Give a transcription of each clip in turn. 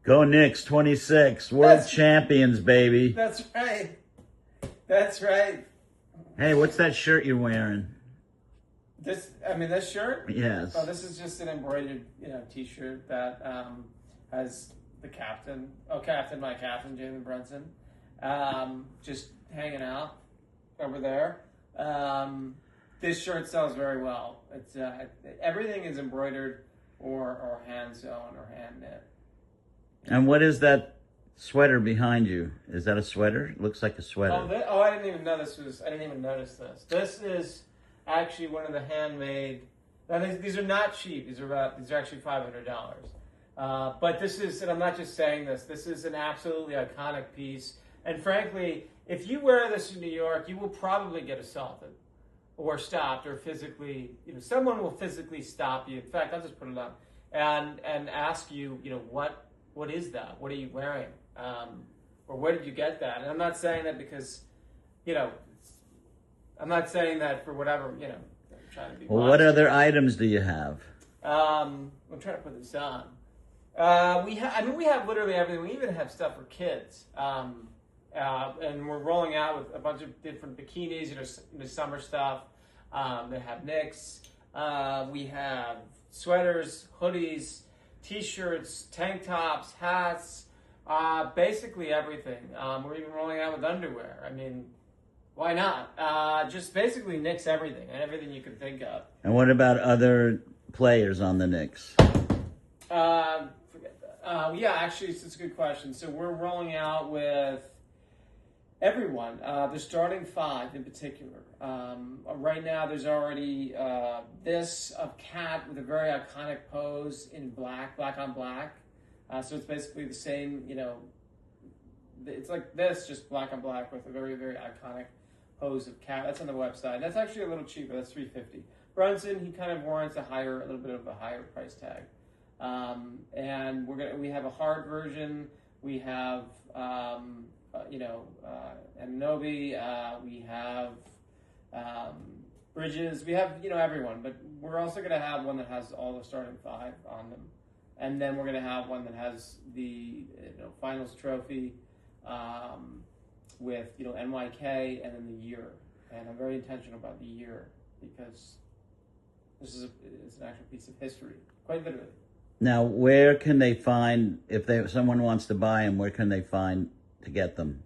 Go Knicks 26. World champions, baby. That's right. That's right. Hey, what's that shirt you're wearing? This shirt? Yes. Oh, this is just an embroidered, t-shirt that has the captain. Oh, my captain, Jalen Brunson. Just hanging out over there. This shirt sells very well. It's everything is embroidered or hand sewn or hand knit. And what is that sweater behind you? Is that a sweater? It looks like a sweater. I didn't even know this was. I didn't even notice this. This is actually one of the handmade. Now these are not cheap. These are actually $500. But this is, and I'm not just saying this. This is an absolutely iconic piece. And frankly, if you wear this in New York, you will probably get assaulted, or stopped, or physically. Someone will physically stop you. In fact, I'll just put it up and ask you. What is that? What are you wearing? Or where did you get that? And I'm not saying that because, I'm not saying that for whatever, I'm trying to be. Well, what other items do you have? I'm trying to put this on. We have literally everything. We even have stuff for kids. And we're rolling out with a bunch of different bikinis, summer stuff. They have Knicks. We have sweaters, hoodies, T-shirts, tank tops, hats, basically everything. We're even rolling out with underwear. I mean, why not? Just basically Knicks everything, and everything you can think of. And what about other players on the Knicks? Forget that. Yeah, actually, it's a good question. So we're rolling out with everyone. The starting five in particular. Right now, there's already this of Cat with a very iconic pose in black on black. So it's basically the same, it's like this, just black on black with a very, very iconic pose of Cat. That's on the website. That's actually a little cheaper. That's $350. Brunson, he kind of warrants a little bit of a higher price tag. And we have a hard version. We have Aminobi, we have Bridges, we have, everyone, but we're also going to have one that has all the starting five on them. And then we're going to have one that has the finals trophy with, NYK and then the year. And I'm very intentional about the year because it's an actual piece of history, quite literally. Now, where can they find, if someone wants to buy them, where can they find to get them?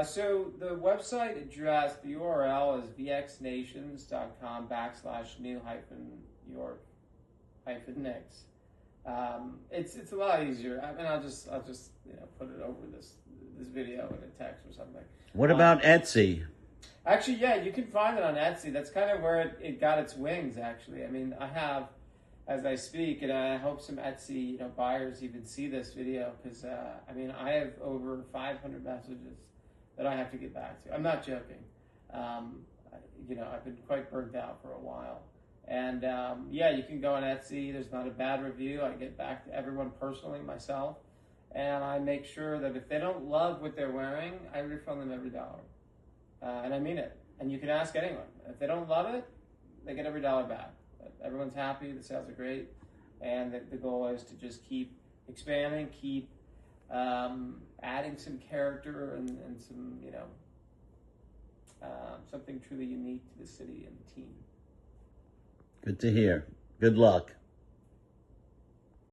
So the website address, the URL is vxnations.com/New-York-Knicks. It's a lot easier. I mean, I'll just put it over this video in a text or something. What about Etsy? Actually, yeah, you can find it on Etsy. That's kind of where it got its wings. Actually, I mean, I have, as I speak, and I hope some Etsy buyers even see this video because I have over 500 messages that I have to get back to. I'm not joking. I've been quite burnt out for a while. And you can go on Etsy. There's not a bad review. I get back to everyone personally myself. And I make sure that if they don't love what they're wearing, I refund them every dollar. And I mean it. And you can ask anyone. If they don't love it, they get every dollar back. But everyone's happy. The sales are great. And the goal is to just keep expanding, keep adding some character and some, something truly unique to the city and the team. Good to hear. Good luck.